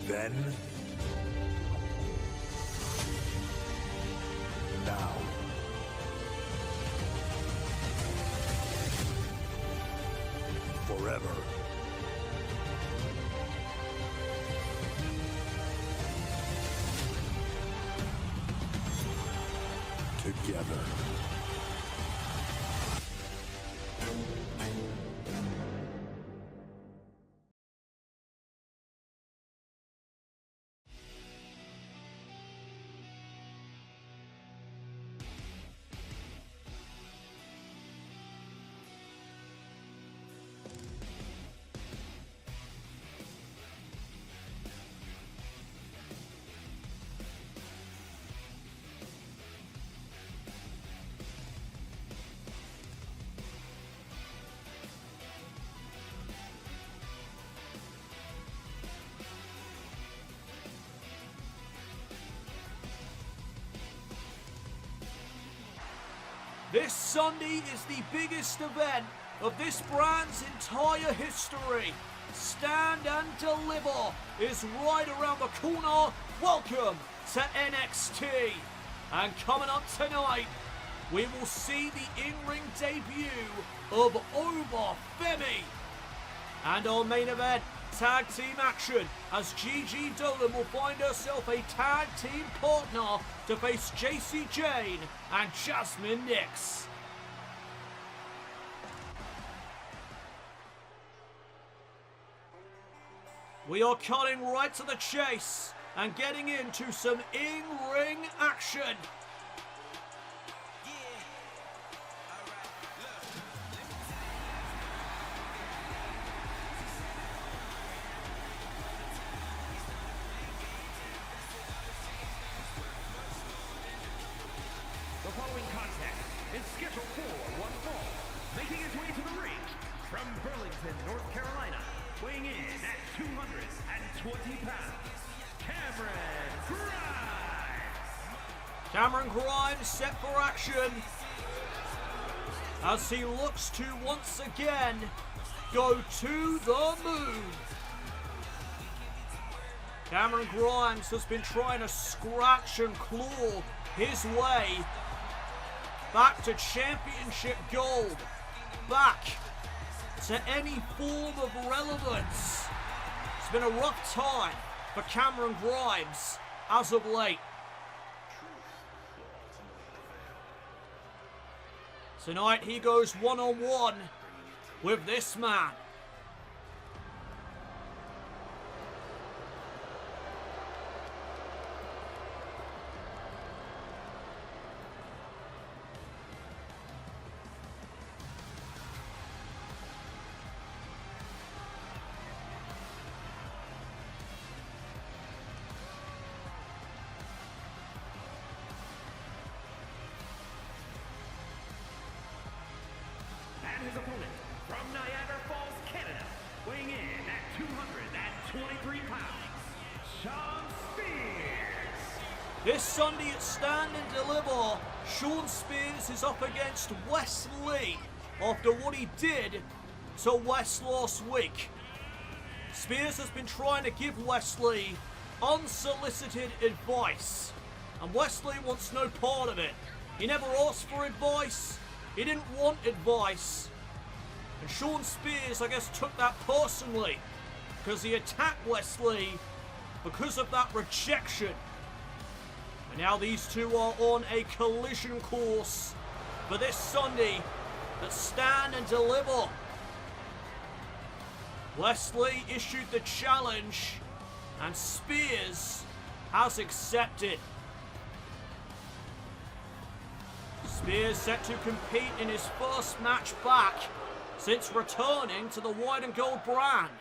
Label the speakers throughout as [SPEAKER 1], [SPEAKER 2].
[SPEAKER 1] Then, now, forever. Together.
[SPEAKER 2] This Sunday is the biggest event of this brand's entire history. Stand and Deliver is right around the corner. Welcome to NXT. And coming up tonight, we will see the in-ring debut of Oba Femi. And our main event, tag team action, as Gigi Dolin will find herself a tag team partner to face Jacy Jayne and Jazmyn Nyx. We are cutting right to the chase and getting into some in-ring action.
[SPEAKER 3] The following contest is scheduled for one fall, making his way to the ring from Burlington, North Carolina, weighing in at 220 pounds, Cameron Grimes.
[SPEAKER 2] Cameron Grimes set for action as he looks to once again go to the moon. Cameron Grimes has been trying to scratch and claw his way back to championship gold, back to any form of relevance. It's been a rough time for Cameron Grimes as of late. Tonight he goes one-on-one with this man.
[SPEAKER 3] And his opponent from Niagara Falls, Canada, weighing in at 223 pounds, Shawn Spears.
[SPEAKER 2] This Sunday at Stand and Deliver, Shawn Spears is up against Wes Lee after what he did to Wes last week. Spears has been trying to give Wes Lee unsolicited advice, and Wes Lee wants no part of it. He never asked for advice. He didn't want advice. And Shawn Spears, I guess, took that personally because he attacked Wes Lee because of that rejection. And now these two are on a collision course for this Sunday at Stand and Deliver. Wes Lee issued the challenge and Spears has accepted. Spears set to compete in his first match back since returning to the white and gold brand.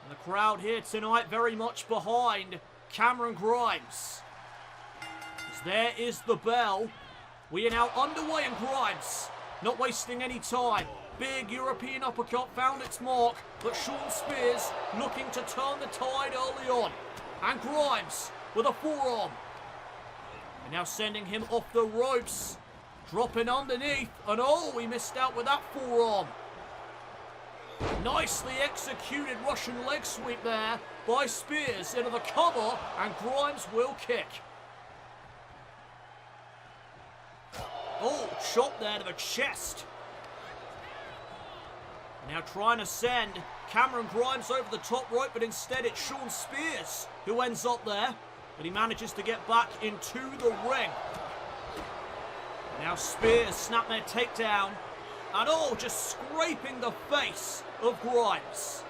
[SPEAKER 2] And the crowd here tonight very much behind Cameron Grimes. As there is the bell. We are now underway, and Grimes not wasting any time. Big European uppercut found its mark, but Shawn Spears looking to turn the tide early on. And Grimes with a forearm. And now sending him off the ropes. Dropping underneath. And oh, he missed out with that forearm. Nicely executed Russian leg sweep there by Spears into the cover, and Grimes will kick. Oh, shot there to the chest. Now trying to send Cameron Grimes over the top rope, but instead it's Shawn Spears who ends up there. But he manages to get back into the ring. Now Spears snapmare takedown. And oh, just scraping the face of Grimes.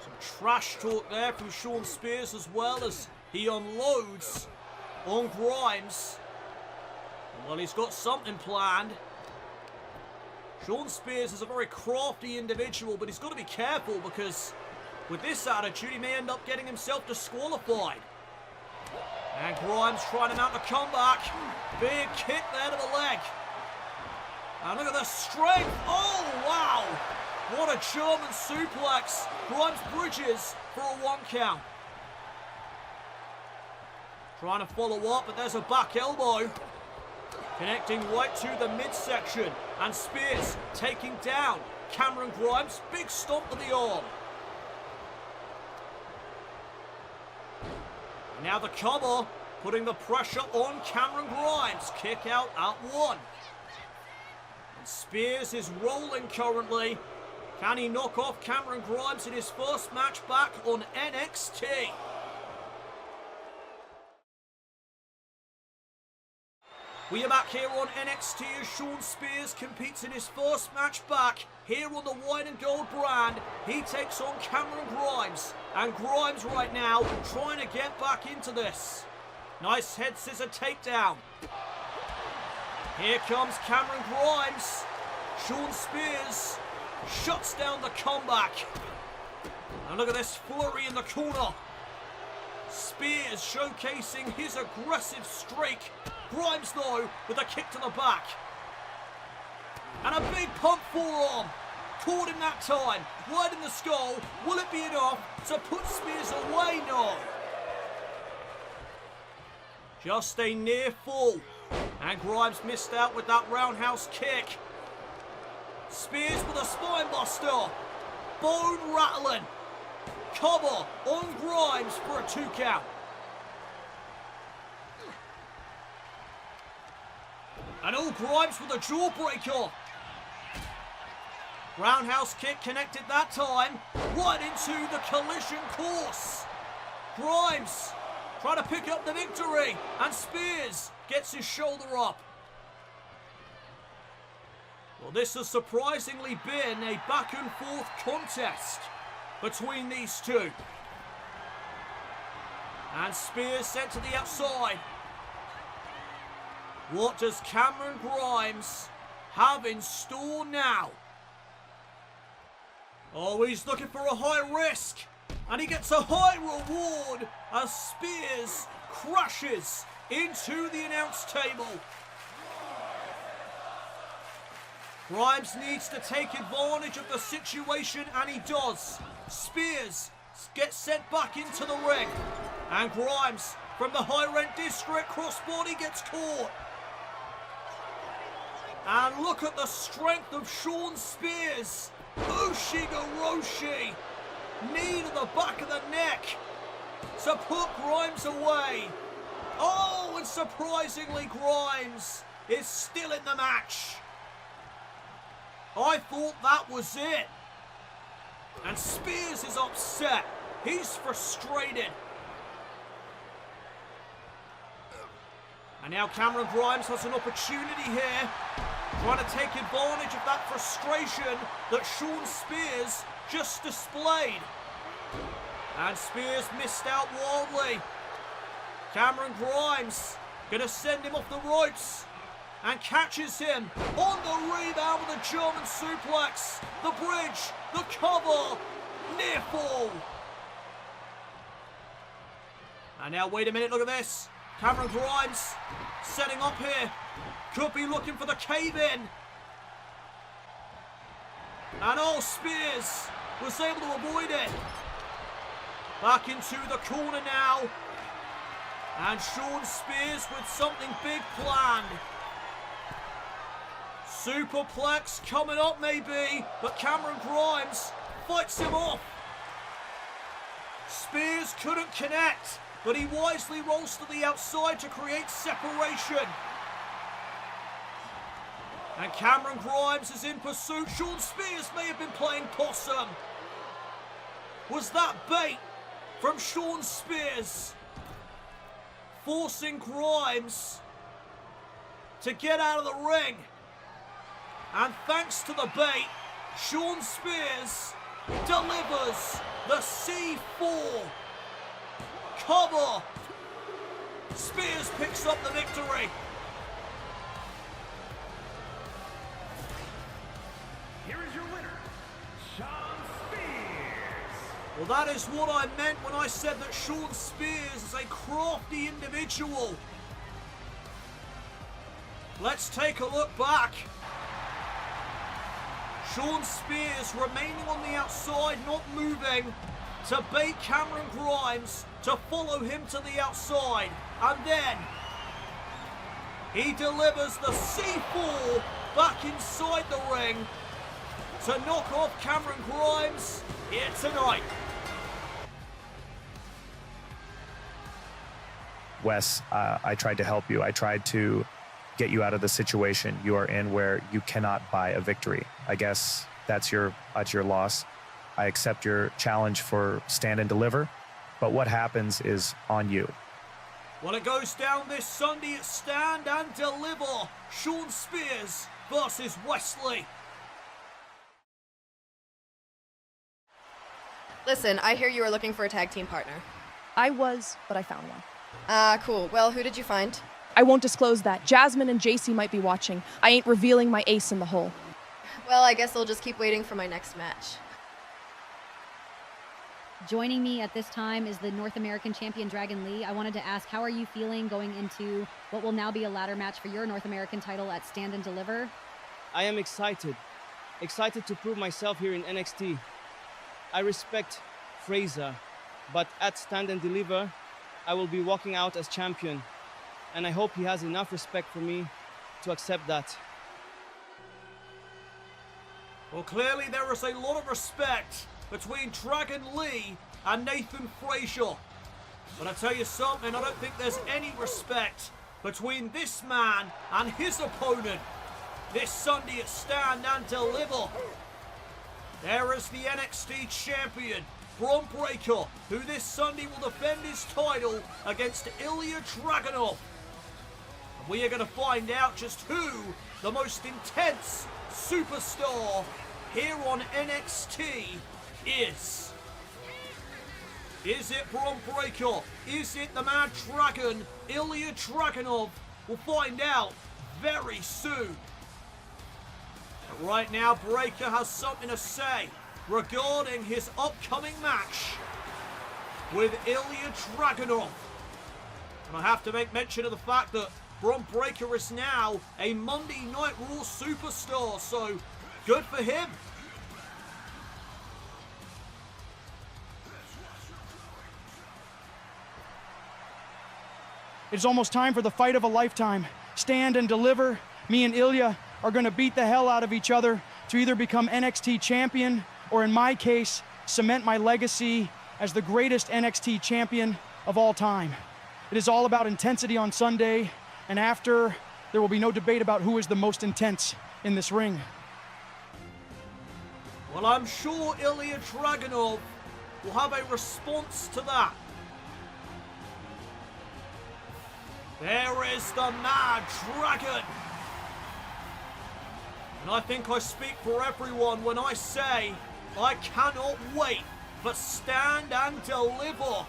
[SPEAKER 2] Some trash talk there from Shawn Spears as well as he unloads on Grimes. Well, he's got something planned. Shawn Spears is a very crafty individual, but he's got to be careful because with this attitude, he may end up getting himself disqualified. And Grimes trying to mount a comeback. Big kick there to the leg. And look at the strength. Oh, wow. What a German suplex. Grimes bridges for a 1 count. Trying to follow up, but there's a back elbow. Connecting right to the midsection. And Spears taking down Cameron Grimes. Big stomp to the arm. And now the cover, putting the pressure on Cameron Grimes. Kick out at 1. And Spears is rolling currently. Can he knock off Cameron Grimes in his first match back on NXT? We are back here on NXT as Shawn Spears competes in his first match back here on the white and gold brand. He takes on Cameron Grimes, and Grimes right now trying to get back into this. Nice head scissor takedown. Here comes Cameron Grimes. Shawn Spears shuts down the comeback. And look at this flurry in the corner. Spears showcasing his aggressive streak. Grimes, though, with a kick to the back. And a big pump forearm. Caught him that time. Right in the skull. Will it be enough to put Spears away? No. Just a near fall. And Grimes missed out with that roundhouse kick. Spears with a spine buster. Bone rattling. Cover on Grimes for a 2 count. And all Grimes with a jawbreaker. Roundhouse kick connected that time. Right into the collision course. Grimes trying to pick up the victory. And Spears gets his shoulder up. Well, this has surprisingly been a back and forth contest between these two. And Spears sent to the outside. What does Cameron Grimes have in store now? Oh, he's looking for a high risk. And he gets a high reward as Spears crashes into the announce table. Grimes needs to take advantage of the situation, and he does. Spears gets sent back into the ring. And Grimes from the high rent district crossbody gets caught. And look at the strength of Shawn Spears. Ushigoroshi. Knee to the back of the neck to put Grimes away. Oh, and surprisingly Grimes is still in the match. I thought that was it. And Spears is upset. He's frustrated. And now Cameron Grimes has an opportunity here, trying to take advantage of that frustration that Shawn Spears just displayed. And Spears missed out wildly. Cameron Grimes gonna send him off the ropes and catches him on the rebound with a German suplex. The bridge, the cover, near fall. And now wait a minute, look at this. Cameron Grimes setting up here. Could be looking for the cave-in. And oh, Spears was able to avoid it. Back into the corner now. And Shawn Spears with something big planned. Superplex coming up maybe, but Cameron Grimes fights him off. Spears couldn't connect, but he wisely rolls to the outside to create separation. And Cameron Grimes is in pursuit. Shawn Spears may have been playing possum. Was that bait from Shawn Spears? Forcing Grimes to get out of the ring. And thanks to the bait, Shawn Spears delivers the C4 cover. Spears picks up the victory.
[SPEAKER 3] Here is your winner, Shawn Spears.
[SPEAKER 2] Well, that is what I meant when I said that Shawn Spears is a crafty individual. Let's take a look back. Shawn Spears remaining on the outside, not moving, to bait Cameron Grimes to follow him to the outside. And then he delivers the C4 back inside the ring to knock off Cameron Grimes here tonight.
[SPEAKER 4] Wes, I tried to help you. I tried to get you out of the situation you are in where you cannot buy a victory. I guess that's your loss. I accept your challenge for stand and deliver, but what happens is on you.
[SPEAKER 2] Well, it goes down this Sunday at Stand and Deliver. Shawn Spears versus Wesley.
[SPEAKER 5] Listen, I hear you were looking for a tag team partner.
[SPEAKER 6] I was, but I found one.
[SPEAKER 5] Cool. Well, who did you find?
[SPEAKER 6] I won't disclose that. Jasmine and Jacy might be watching. I ain't revealing my ace in the hole.
[SPEAKER 5] Well, I guess I'll just keep waiting for my next match.
[SPEAKER 7] Joining me at this time is the North American champion Dragon Lee. I wanted to ask, how are you feeling going into what will now be a ladder match for your North American title at Stand and Deliver?
[SPEAKER 8] I am excited. Excited to prove myself here in NXT. I respect Fraser, but at Stand and Deliver, I will be walking out as champion. And I hope he has enough respect for me to accept that.
[SPEAKER 2] Well, clearly there is a lot of respect between Dragon Lee and Nathan Frazier. But I tell you something, I don't think there's any respect between this man and his opponent this Sunday at Stand and Deliver. There is the NXT champion, Bron Breakker, who this Sunday will defend his title against Ilja Dragunov. And we are going to find out just who the most intense superstar here on NXT is. Is it Bron Breakker? Is it the Mad Dragon, Ilja Dragunov? We'll find out very soon. But right now, Breakker has something to say regarding his upcoming match with Ilja Dragunov. And I have to make mention of the fact that Bron Breakker is now a Monday Night Raw superstar, so good for him.
[SPEAKER 9] It's almost time for the fight of a lifetime. Stand and Deliver. Me and Ilja are going to beat the hell out of each other to either become NXT champion or, in my case, cement my legacy as the greatest NXT champion of all time. It is all about intensity on Sunday, and after, there will be no debate about who is the most intense in this ring.
[SPEAKER 2] Well, I'm sure Ilja Dragunov will have a response to that. There is the Mad Dragon. And I think I speak for everyone when I say I cannot wait for Stand and Deliver.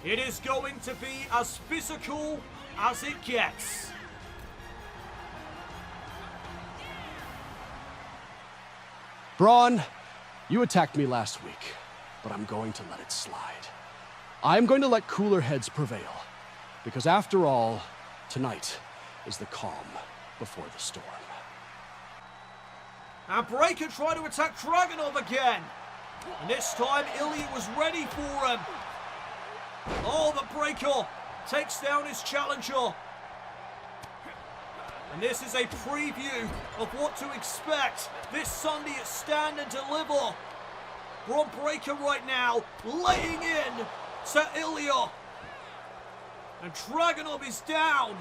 [SPEAKER 2] It is going to be as physical as it gets.
[SPEAKER 10] Bron, you attacked me last week, but I'm going to let it slide. I'm going to let cooler heads prevail, because after all, tonight is the calm before the storm.
[SPEAKER 2] And Breakker tried to attack Dragunov again. And this time, Ilja was ready for him. Oh, but Breakker takes down his challenger. And this is a preview of what to expect this Sunday at Stand and Deliver. Bron Breakker right now laying in to Ilja. And Dragunov is down.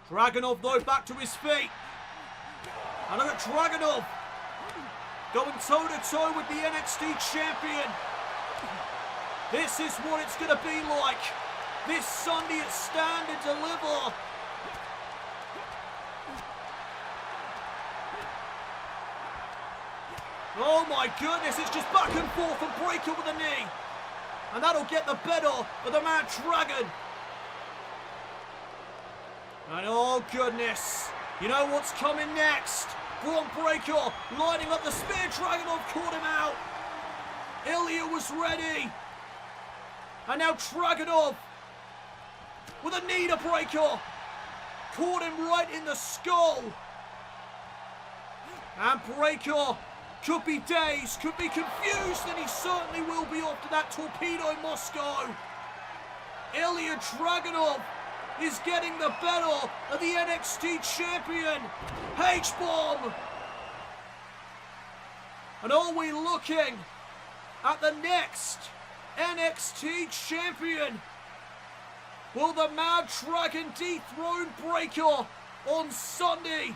[SPEAKER 2] Dragunov though back to his feet. And look at Dragunov going toe-to-toe with the NXT champion. This is what it's going to be like this Sunday at Stand and Deliver. Oh my goodness, it's just back and forth and Breakker with a knee. And that'll get the better of the Mad Dragon. And oh goodness, you know what's coming next? Bron Breakker lining up the spear. Dragunov caught him out. Ilja was ready. And now Dragunov with a knee to Breakker. Caught him right in the skull. And Breakker could be dazed, could be confused, and he certainly will be after that torpedo Moscow. Ilja Dragunov is getting the better of the NXT champion. H-bomb. And are we looking at the next NXT champion? Will the Mad Dragon dethrone Breakker on Sunday?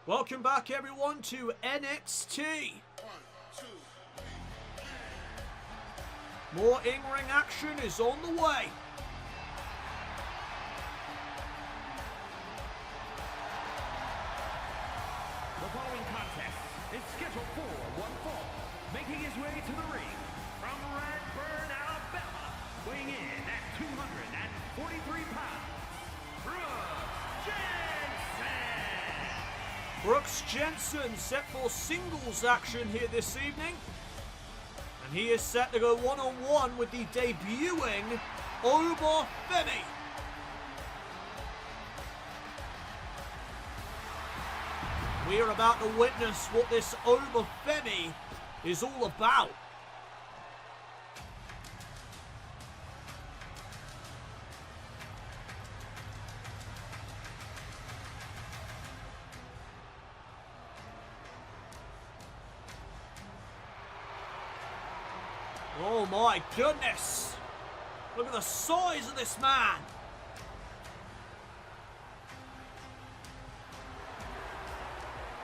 [SPEAKER 2] Welcome back everyone to NXT. More in-ring action is on the way.
[SPEAKER 3] The following contest is scheduled for one fall. Making his way to the ring from Radburn, Alabama, weighing in at 243 pounds,
[SPEAKER 2] Brooks Jensen set for singles action here this evening. And he is set to go one-on-one with the debuting Oba Femi. We are about to witness what this Oba Femi is all about. Oh my goodness! Look at the size of this man!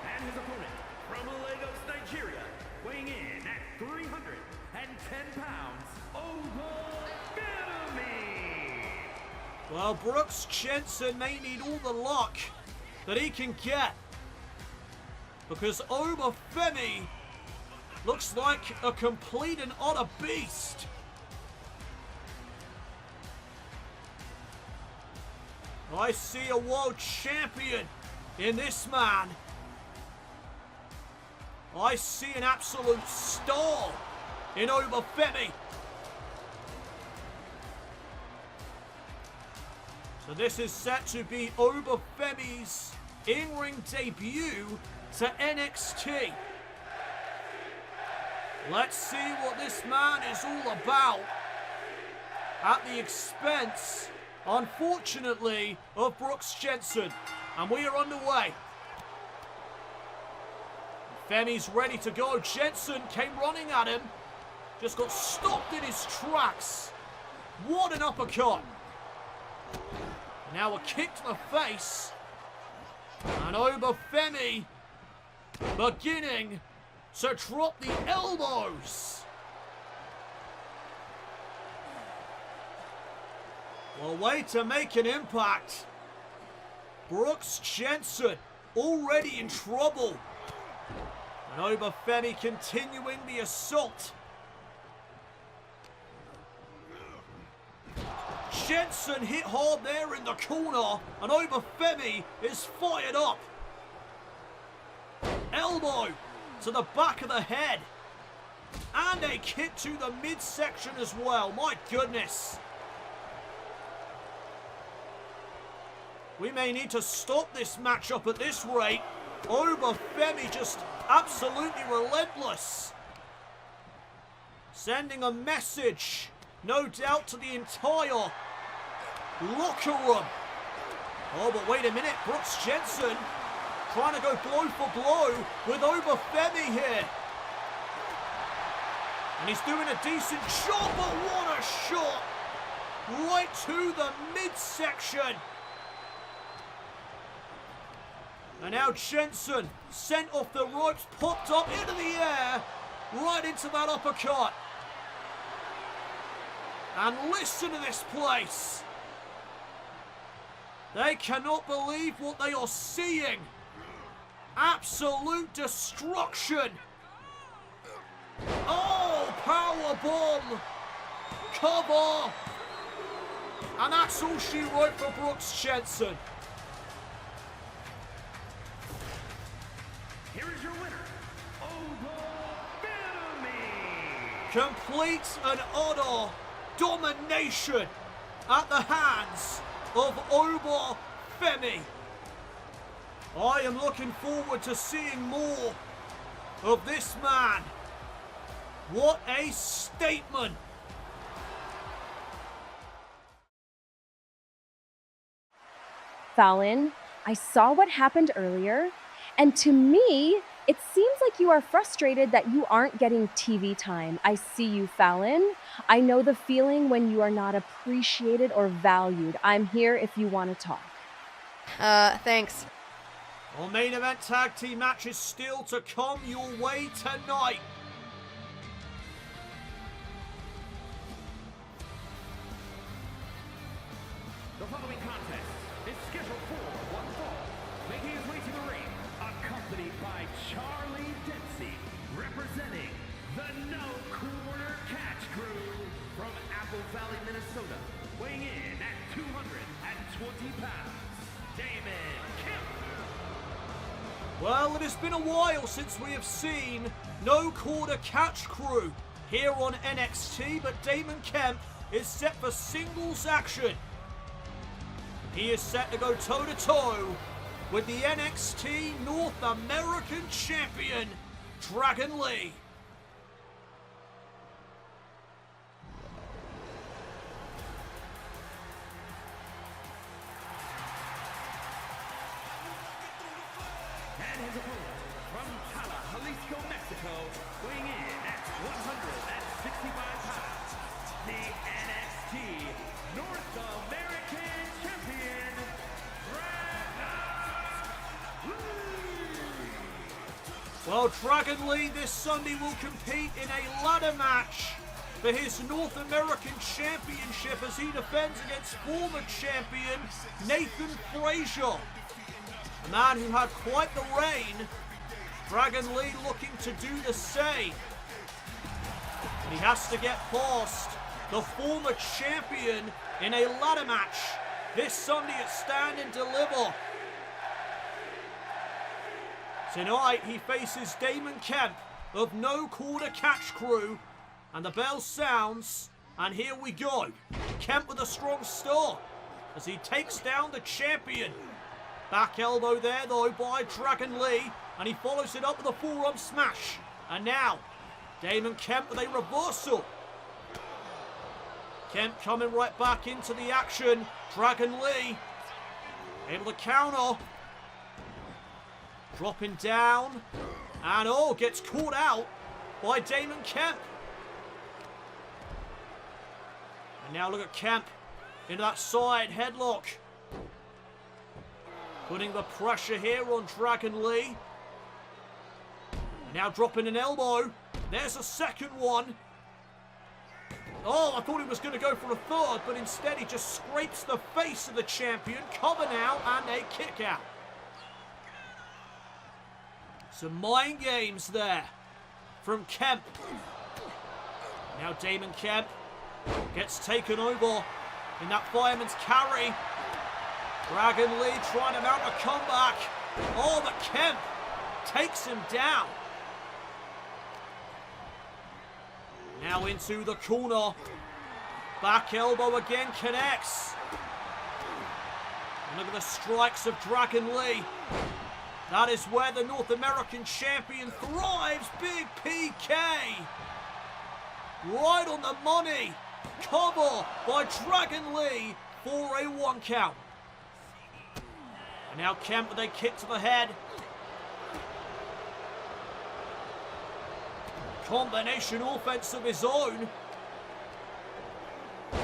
[SPEAKER 3] And his opponent from Lagos, Nigeria, weighing in at 310 pounds, Oba Femi.
[SPEAKER 2] Well, Brooks Jensen may need all the luck that he can get, because Oba Femi looks like a complete and utter beast. I see a world champion in this man. I see an absolute star in Oba Femi. So this is set to be Oba Femi's in-ring debut to NXT. Let's see what this man is all about at the expense, unfortunately, of Brooks Jensen. And we are underway. Femi's ready to go. Jensen came running at him. Just got stopped in his tracks. What an uppercut. Now a kick to the face. And Oba Femi beginning to drop the elbows. Well, way to make an impact. Brooks Jensen already in trouble. And Oba Femi continuing the assault. Jensen hit hard there in the corner, and Oba Femi is fired up. Elbow to the back of the head. And a kick to the midsection as well. My goodness. We may need to stop this matchup at this rate. Oba Femi just absolutely relentless. Sending a message, no doubt, to the entire locker room. Oh, but wait a minute. Brooks Jensen trying to go blow for blow with Oba Femi here. And he's doing a decent job, but what a shot. Right to the midsection. And now Jensen sent off the ropes, popped up into the air, right into that uppercut. And listen to this place. They cannot believe what they are seeing. Absolute destruction. Oh, power bomb. Cover. And that's all she wrote for Brooks Jensen.
[SPEAKER 3] Here is your winner, Oba Femi.
[SPEAKER 2] Complete and utter domination at the hands of Oba Femi. I am looking forward to seeing more of this man. What a statement.
[SPEAKER 6] Fallon, I saw what happened earlier, and to me, it seems like you are frustrated that you aren't getting TV time. I see you, Fallon. I know the feeling when you are not appreciated or valued. I'm here if you want to talk.
[SPEAKER 5] Thanks.
[SPEAKER 2] Our main event tag team match is still to come your way tonight.
[SPEAKER 3] The following contest is scheduled for one fall. Making his way to the ring, accompanied by Charlie Dempsey, representing the No Corner Catch Crew from Apple Valley, Minnesota, weighing in at 220 pounds, Damon Kemp.
[SPEAKER 2] Well, it has been a while since we have seen No Corner Catch Crew here on NXT, but Damon Kemp is set for singles action. He is set to go toe-to-toe with the NXT North American Champion, Dragon Lee.
[SPEAKER 3] And his opponent from Tala, Jalisco, Mexico, weighing in at 165 pounds, the NXT North American Champion, Dragunov.
[SPEAKER 2] Well, Dragon Lee this Sunday will compete in a ladder match for his North American Championship as he defends against former champion Nathan Frazier. A man who had quite the reign. Dragon Lee looking to do the same. And he has to get past the former champion in a ladder match this Sunday at Stand and Deliver. Tonight he faces Damon Kemp of No Corner Catch Crew, and the bell sounds, and here we go. Kemp with a strong start as he takes down the champion. Back elbow there though by Dragon Lee, and he follows it up with a forearm smash. And now Damon Kemp with a reversal. Kemp coming right back into the action. Dragon Lee able to counter. Dropping down. And oh, gets caught out by Damon Kemp. And now look at Kemp into that side headlock. Putting the pressure here on Dragon Lee. And now dropping an elbow. There's a second one. Oh, I thought he was going to go for a third, but instead he just scrapes the face of the champion. Cover now and a kick out. Some mind games there from Kemp. Now Damon Kemp gets taken over in that fireman's carry. Dragon Lee trying to mount a comeback. Oh, but Kemp takes him down. Now into the corner. Back elbow again connects. And look at the strikes of Dragon Lee. That is where the North American champion thrives. Big PK. Right on the money. Cover by Dragon Lee for a 1 count. And now Kemp with a kick to the head. Combination offense of his own.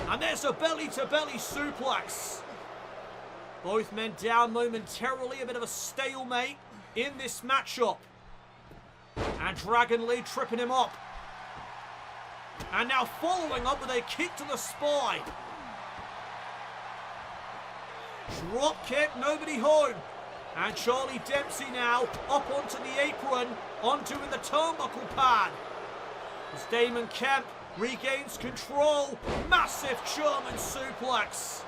[SPEAKER 2] And there's a belly-to-belly suplex. Both men down momentarily. A bit of a stalemate in this matchup. And Dragon Lee tripping him up. And now following up with a kick to the spine. Drop kick, nobody home. And Charlie Dempsey now up onto the apron, onto in the turnbuckle pad. As Damon Kemp regains control. Massive German suplex.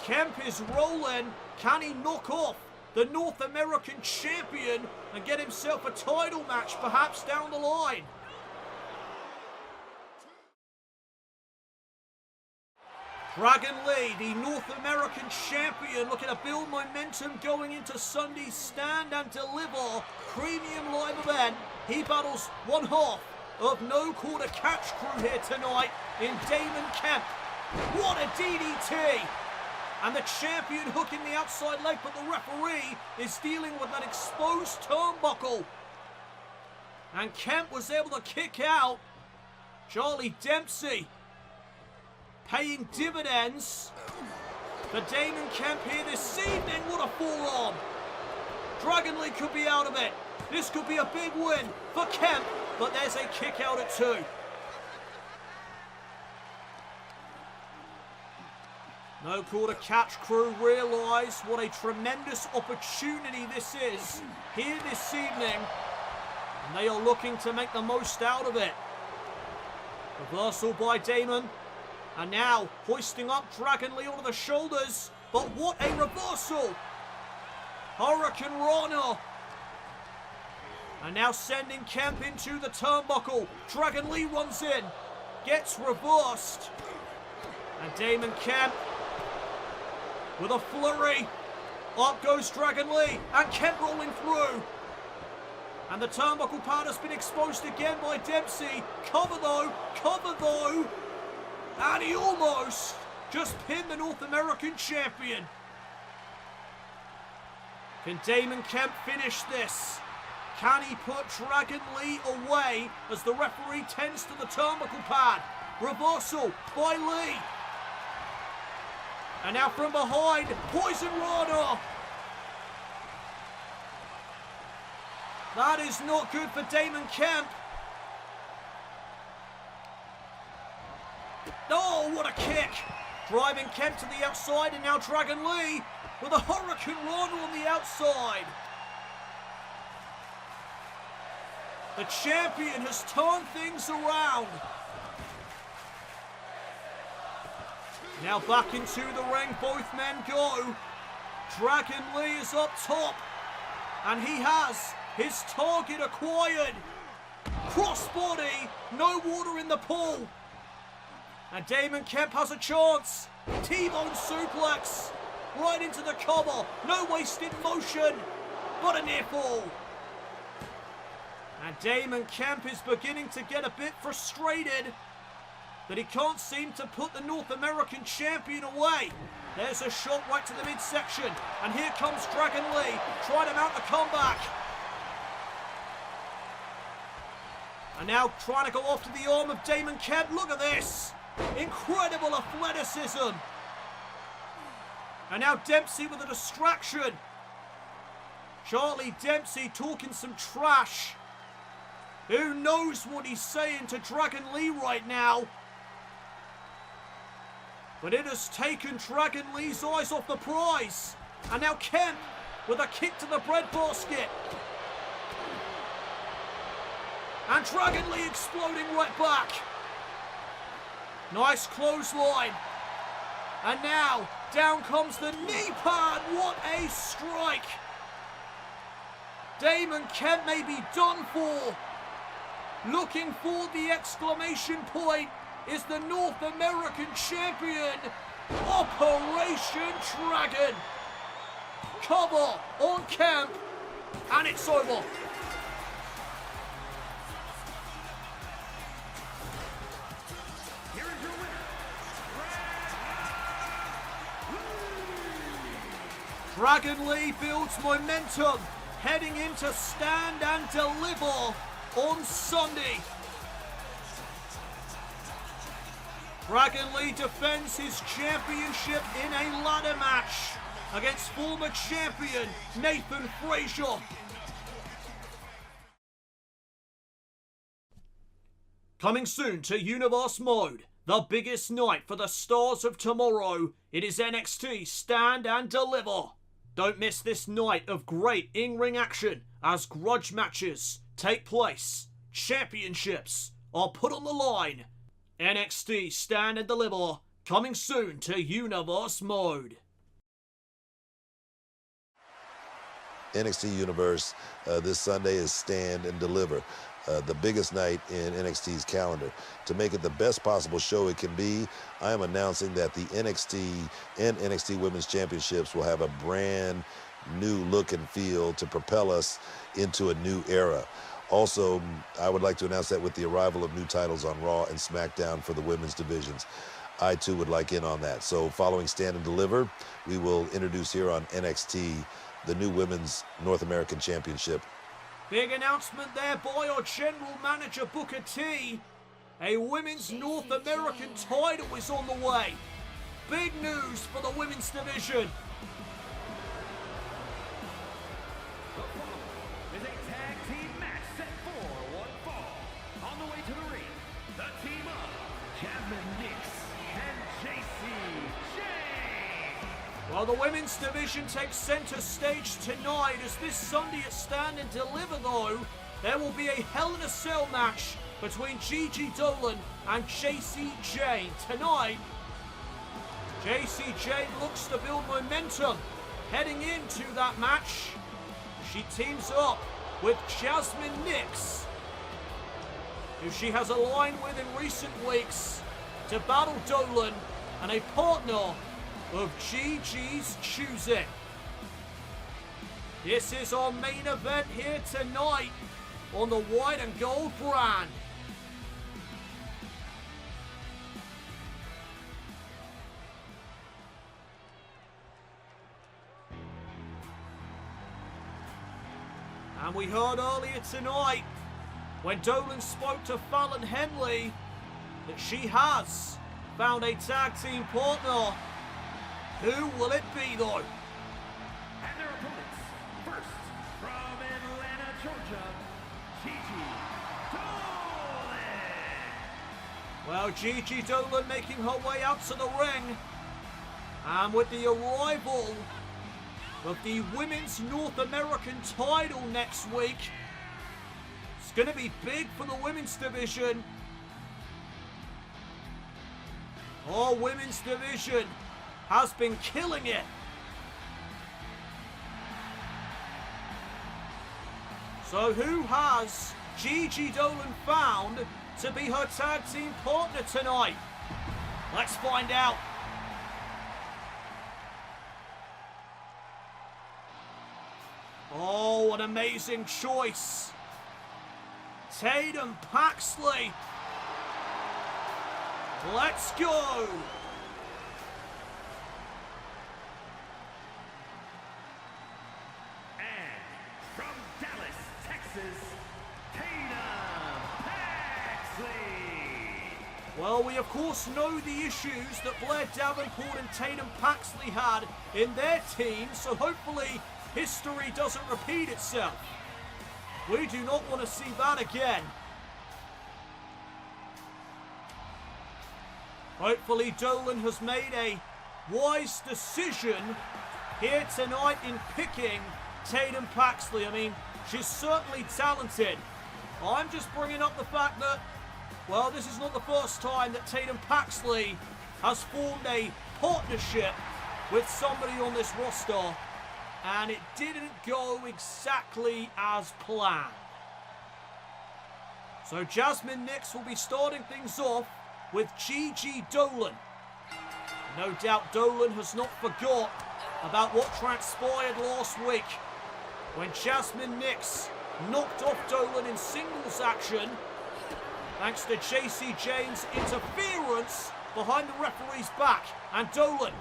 [SPEAKER 2] Kemp is rolling. Can he knock off the North American champion and get himself a title match perhaps down the line? Dragon Lee, the North American champion, looking to build momentum going into Sunday's Stand and Deliver premium live event. He battles one half of No Quarter Catch Crew here tonight in Damon Kemp. What a DDT! And the champion hooking the outside leg, but the referee is dealing with that exposed turnbuckle. And Kemp was able to kick out. Charlie Dempsey paying dividends for Damon Kemp here this evening. What a forearm. Dragon Lee could be out of it. This could be a big win for Kemp, but there's a kick out at 2. No Quarter Catch Crew realise what a tremendous opportunity this is here this evening. And they are looking to make the most out of it. Reversal by Damon. And now hoisting up Dragon Lee onto the shoulders. But what a reversal! Hurricane Rana. And now sending Kemp into the turnbuckle. Dragon Lee runs in. Gets reversed. And Damon Kemp with a flurry. Up goes Dragon Lee. And Kemp rolling through. And the turnbuckle pad has been exposed again by Dempsey. Cover though. Cover though. And he almost just pinned the North American champion. Can Damon Kemp finish this? Can he put Dragon Lee away as the referee tends to the turnbuckle pad? Reversal by Lee. And now from behind, Poison Rana. That is not good for Damon Kemp. Oh, what a kick. Driving Kemp to the outside, and now Dragon Lee with a Hurricane Rana on the outside. The champion has turned things around. Now back into the ring, both men go. Dragon Lee is up top, and he has his target acquired. Crossbody, no water in the pool. And Damon Kemp has a chance. T-bone suplex right into the cover. No wasted motion, but a near fall. And Damon Kemp is beginning to get a bit frustrated that he can't seem to put the North American champion away. There's a shot right to the midsection. And here comes Dragon Lee trying to mount the comeback. And now trying to go after the arm of Damon Kemp. Look at this. Incredible athleticism. And now Dempsey with a distraction. Charlie Dempsey talking some trash. Who knows what he's saying to Dragon Lee right now? But it has taken Dragon Lee's eyes off the prize. And now Kemp with a kick to the breadbasket. And Dragon Lee exploding right back. Nice clothesline. And now, down comes the knee pad. What a strike. Damon Kemp may be done for. Looking for the exclamation point is the North American champion, Operation Dragon. Cover on Camp, and it's over.
[SPEAKER 3] Here is your winner,
[SPEAKER 2] Dragon Lee builds momentum heading into Stand and Deliver on Sunday. Dragon Lee defends his championship in a ladder match against former champion Nathan Frazier. Coming soon to Universe Mode, the biggest night for the stars of tomorrow. It is NXT Stand and Deliver. Don't miss this night of great in-ring action as grudge matches take place. Championships are put on the line. NXT Stand and Deliver, coming soon to Universe Mode.
[SPEAKER 11] NXT Universe this Sunday is Stand and Deliver, the biggest night in NXT's calendar. To make it the best possible show it can be, I am announcing that the NXT and NXT Women's Championships will have a brand new look and feel to propel us into a new era. Also, I would like to announce that with the arrival of new titles on Raw and SmackDown for the women's divisions, I too would like in on that. So following Stand and Deliver, we will introduce here on NXT the new Women's North American Championship.
[SPEAKER 2] Big announcement there by our General Manager Booker T. A Women's North American title is on the way. Big news for the women's division.
[SPEAKER 3] The following is a tag team match set for one fall. On the way to the ring, the team of Jazmyn Nyx and Jacy Jayne.
[SPEAKER 2] While the women's division takes center stage tonight, as this Sunday at Stand and Deliver though, there will be a Hell in a Cell match between Gigi Dolin and Jacy Jayne. Tonight, Jacy Jayne looks to build momentum heading into that match. She teams up with Jazmyn Nyx, who she has aligned with in recent weeks, to battle Dolin and a partner of Gigi's choosing. This is our main event here tonight on the white and gold brand. And we heard earlier tonight when Dolin spoke to Fallon Henley that she has found a tag team partner. Who will it be though?
[SPEAKER 3] And their opponents, first from Atlanta, Georgia, Gigi Dolin.
[SPEAKER 2] Well, Gigi Dolin making her way out to the ring. And with the arrival of the Women's North American title next week, it's going to be big for the women's division. Our women's division has been killing it. So who has Gigi Dolin found to be her tag team partner tonight? Let's find out. Oh, an amazing choice. Tatum Paxley. Let's go.
[SPEAKER 3] And from Dallas, Texas, Tatum Paxley.
[SPEAKER 2] Well, we of course know the issues that Blair Davenport and Tatum Paxley had in their team, so hopefully history doesn't repeat itself. We do not want to see that again. Hopefully Dolin has made a wise decision here tonight in picking Tatum Paxley. I mean, she's certainly talented. I'm just bringing up the fact that, well, this is not the first time that Tatum Paxley has formed a partnership with somebody on this roster, and it didn't go exactly as planned. So Jazmyn Nyx will be starting things off with Gigi Dolin. No doubt Dolin has not forgot about what transpired last week when Jazmyn Nyx knocked off Dolin in singles action thanks to Jacy Jayne's interference behind the referee's back. And Dolin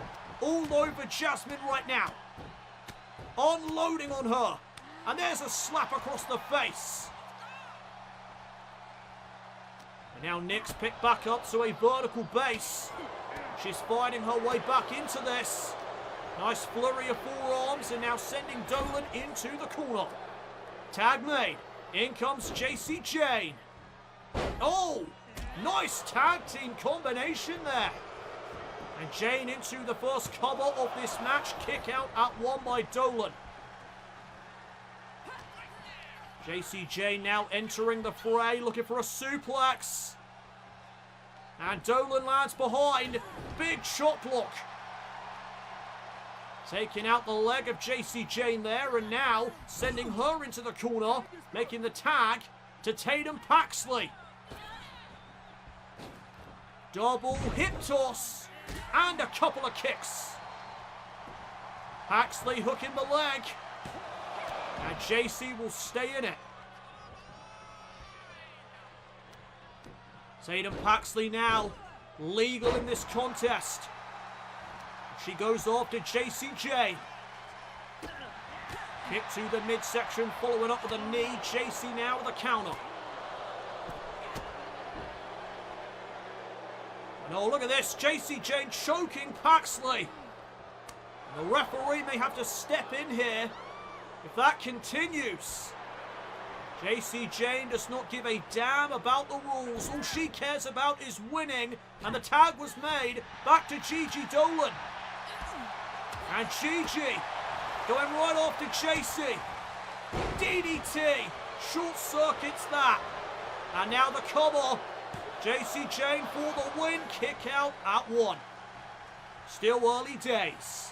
[SPEAKER 2] all over Jazmyn right now, unloading on her, and there's a slap across the face. And now Nyx picked back up to a vertical base. She's fighting her way back into this. Nice flurry of forearms, and now sending Dolin into the corner. Tag made. In comes Jacy Jayne. Oh, nice tag team combination there. And Jayne into the first cover of this match. Kick out at 1 by Dolin. Jacy Jayne now entering the fray, looking for a suplex. And Dolin lands behind. Big chop block. Taking out the leg of Jacy Jayne there, and now sending her into the corner, making the tag to Tatum Paxley. Double hip toss and a couple of kicks. Paxley hooking the leg, and Jacy will stay in it. Tatum Paxley now legal in this contest. She goes off to Jacy Jayne. Kick to the midsection, following up with a knee. Jacy now with a counter. And oh, look at this. Jacy Jayne choking Paxley. And the referee may have to step in here if that continues. Jacy Jayne does not give a damn about the rules. All she cares about is winning. And the tag was made back to Gigi Dolin. And Gigi going right off to Jacy. DDT. Short circuits that. And now the cover. Jacy Jayne for the win. Kick out at 1. Still early days.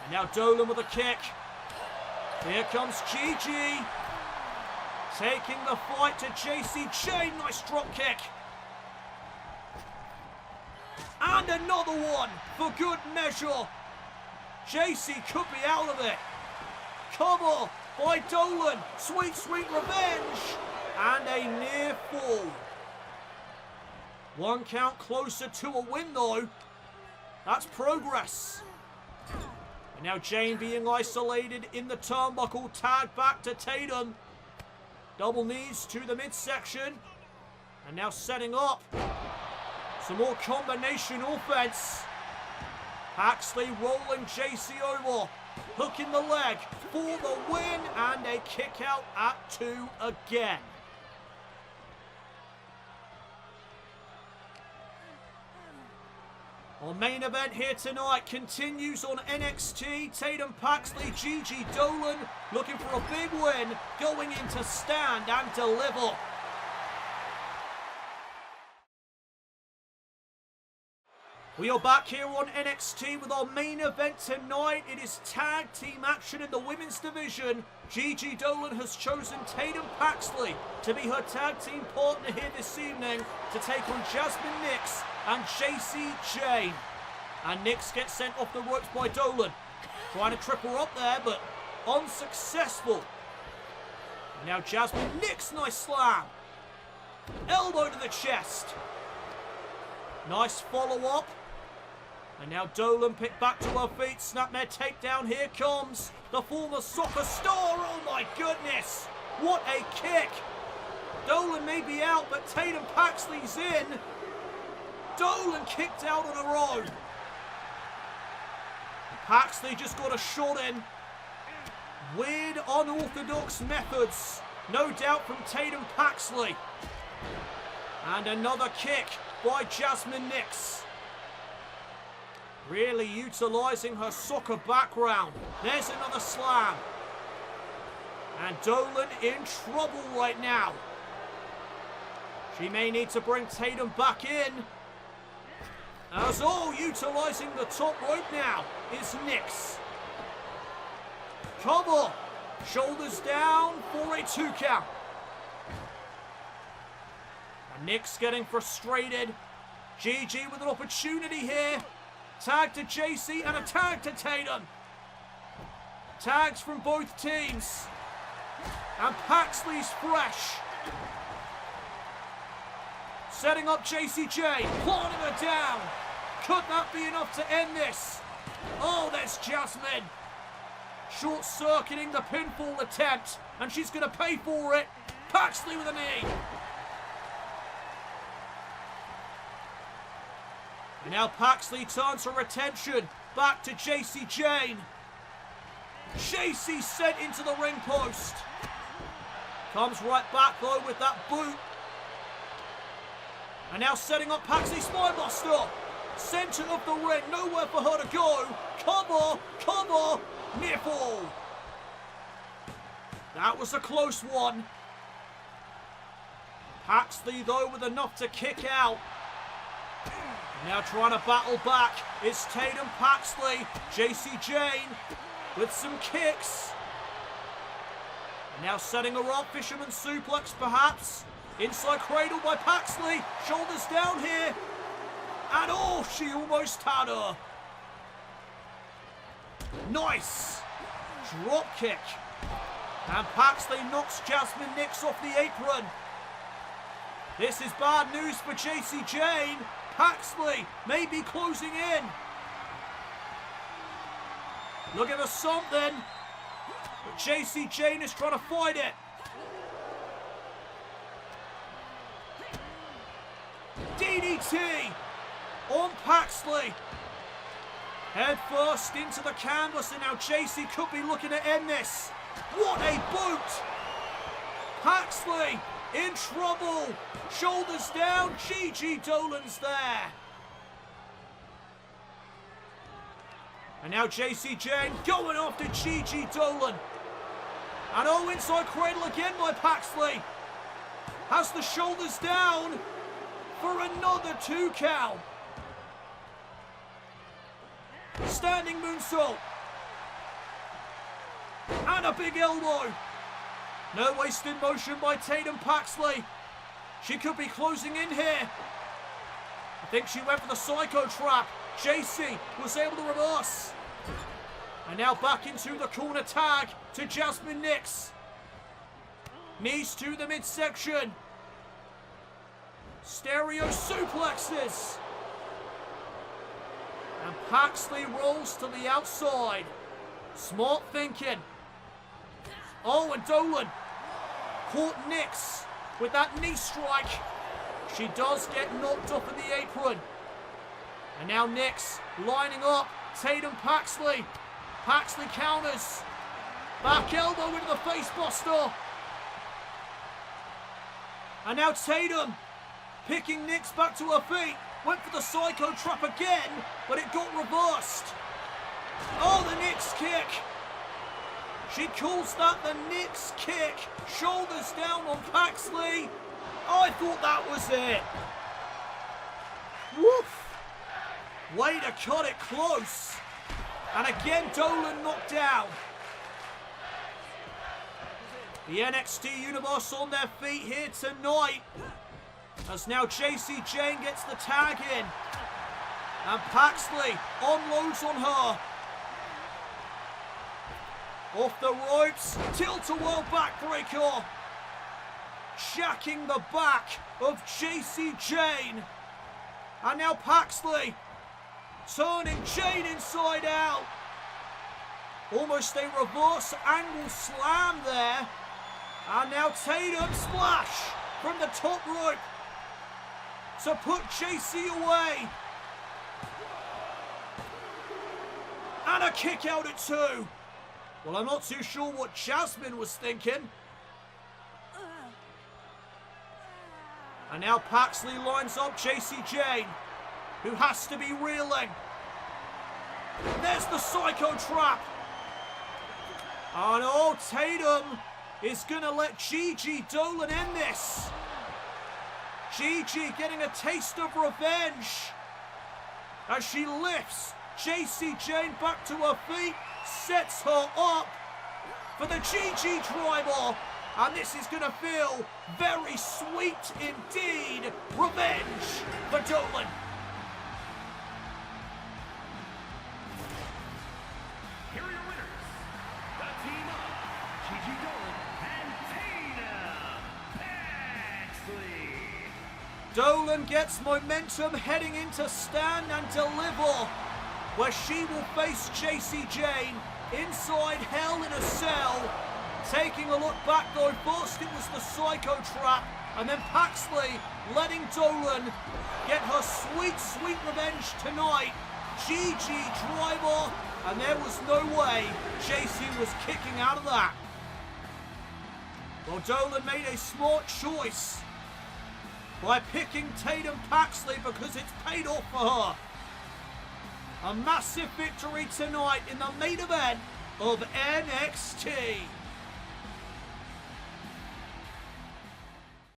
[SPEAKER 2] And now Dolin with a kick. Here comes Gigi. Taking the fight to Jacy Jayne. Nice drop kick. And another one for good measure. Jacy could be out of it. Cover by Dolin. Sweet, sweet revenge. And a near fall. 1 count closer to a win though. That's progress. And now Jayne being isolated in the turnbuckle. Tag back to Tatum. Double knees to the midsection. And now setting up some more combination offense. Paxley rolling Jacy over. Hooking the leg for the win. And a kick out at 2 again. Our main event here tonight continues on NXT. Tatum Paxley, Gigi Dolin looking for a big win, going in to stand and deliver. We are back here on NXT with our main event tonight. It is tag team action in the women's division. Gigi Dolin has chosen Tatum Paxley to be her tag team partner here this evening to take on Jazmyn Nyx and Jacy Jayne. And Nyx gets sent off the ropes by Dolin. Trying to trip her up there, but unsuccessful. And now Jazmyn Nyx, nice slam. Elbow to the chest. Nice follow-up. And now Dolin picked back to her feet. Snapmare takedown. Here comes the former soccer star. Oh my goodness. What a kick. Dolin may be out, but Tatum Paxley's in. Dolin kicked out on her own. Paxley just got a shot in. Weird, unorthodox methods. No doubt from Tatum Paxley. And another kick by Jazmyn Nyx. Really utilising her soccer background. There's another slam. And Dolin in trouble right now. She may need to bring Tatum back in. As all utilising the top rope now is Nyx. Cover. Shoulders down for a 2 count. And Nyx getting frustrated. Gigi with an opportunity here. Tag to Jacy and a tag to Tatum. Tags from both teams. And Paxley's fresh. Setting up Jacy Jayne, planting her down. Could that be enough to end this? Oh, there's Jazmyn. Short-circuiting the pinfall attempt, and she's going to pay for it. Paxley with a knee. And now Paxley turns her attention back to Jacy Jayne. Jacy sent into the ring post. Comes right back though with that boot. And now setting up Paxley Spinebuster. Centre of the ring, nowhere for her to go. Cover, near fall. That was a close one. Paxley though with enough to kick out. Now trying to battle back is Tatum Paxley. Jacy Jayne with some kicks. Now setting her up, fisherman suplex perhaps. Inside cradle by Paxley. Shoulders down here. And oh, she almost had her. Nice. Drop kick. And Paxley knocks Jazmyn Nyx off the apron. This is bad news for Jacy Jayne. Paxley may be closing in. Looking for something. But Jacy Jayne is trying to fight it. DDT on Paxley. Head first into the canvas, and now Jacy could be looking to end this. What a boot! Paxley in trouble. Shoulders down. Gigi Dolin's there. And now Jacy Jayne going after Gigi Dolin. And oh, inside cradle again by Paxley. Has the shoulders down for another 2 count. Standing moonsault. And a big elbow. No wasted motion by Tatum Paxley. She could be closing in here. I think she went for the psycho trap. Jacy was able to reverse. And now back into the corner tag to Jazmyn Nyx. Knees to the midsection. Stereo suplexes. And Paxley rolls to the outside. Smart thinking. Oh, and Dolin caught Nyx with that knee strike. She does get knocked off of the apron. And now Nyx lining up. Tatum Paxley. Paxley counters. Back elbow into the face buster. And now Tatum picking Nyx back to her feet. Went for the psycho trap again, but it got reversed. Oh, the Nyx kick. She calls that the Nyx kick. Shoulders down on Paxley. I thought that was it. Woof. Way to cut it close. And again, Dolin knocked down. The NXT Universe on their feet here tonight. As now Jacy Jayne gets the tag in. And Paxley unloads on her. Off the ropes. Tilt-a-whirl backbreaker. Jacking the back of Jacy Jayne. And now Paxley turning Jayne inside out. Almost a reverse angle slam there. And now Tatum splash from the top rope to put Jacy away. And a kick out at 2. Well, I'm not too sure what Jazmyn was thinking. And now Paxley lines up Jacy Jayne, who has to be reeling. There's the psycho trap. And oh, Tatum is going to let Gigi Dolin end this. Gigi getting a taste of revenge as she lifts Jacy Jayne back to her feet, sets her up for the Gigi driver. And this is going to feel very sweet indeed. Revenge for Dolin. Dolin gets momentum heading into Stand and Deliver, where she will face Jacy Jayne inside Hell in a Cell. Taking a look back though, first it was the Psycho Trap, and then Paxley letting Dolin get her sweet, sweet revenge tonight. Gigi driver, and there was no way Jacy was kicking out of that. Well, Dolin made a smart choice by picking Tatum Paxley because it's paid off for her. A massive victory tonight in the main event of NXT.